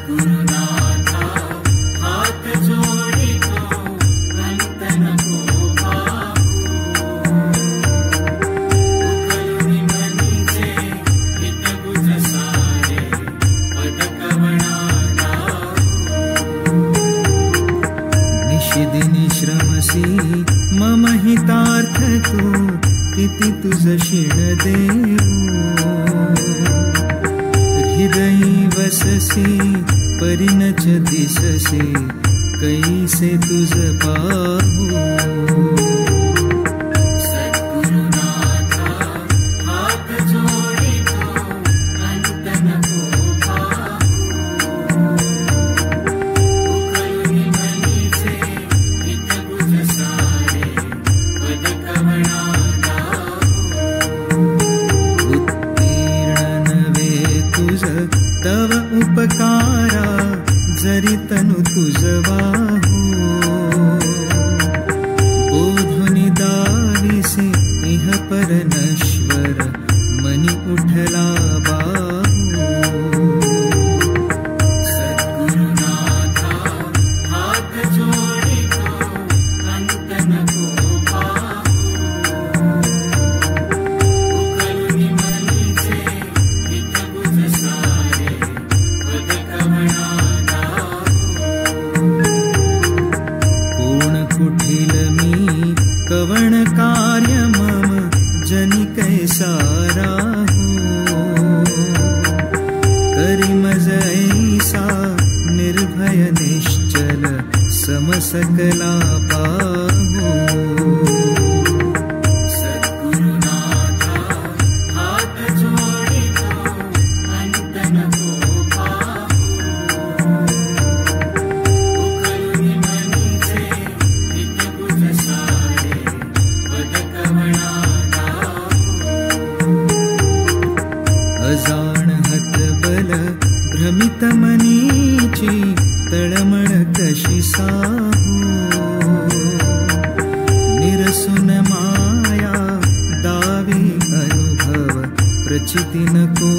सद्गुरुनाथा हाथ जोड़ी तो अंत नको पाहू उकलुनी मनीचे हित बुझ सारे पद कवणा निशिदिनी श्रमसी मम हितार्थ तू किती तुझ शिण देऊ हृदयी वससी परिणच दिससी कैसे तुझ पाहू सद्गुरुनाथा हात जोडी तो अंत नको पाहू उकलुनी मनीचे हित बुझ सारे पद कवणा तव उपकारा जरी तनु तुझवाहो बोधुनि दाविसे इह पर नश्वर मनी उठला बाहू सद्गुरुनाथा हाथ जोड़ी तो अंत नको पाहू उकलुनी मनीचे हित बुझ सारे कुठिल मी कवण कार्य मम जनि कैसारा हो करि मज ऐसा निर्भय निश्चल सम सकला पाहु सद्गुरुनाथा हाथ जोड़ी तो अंत नको अजाण हत बल भ्रमित मनीची तळमळ कशी साहू निरसुन माया दावी अनुभव प्रचिती नको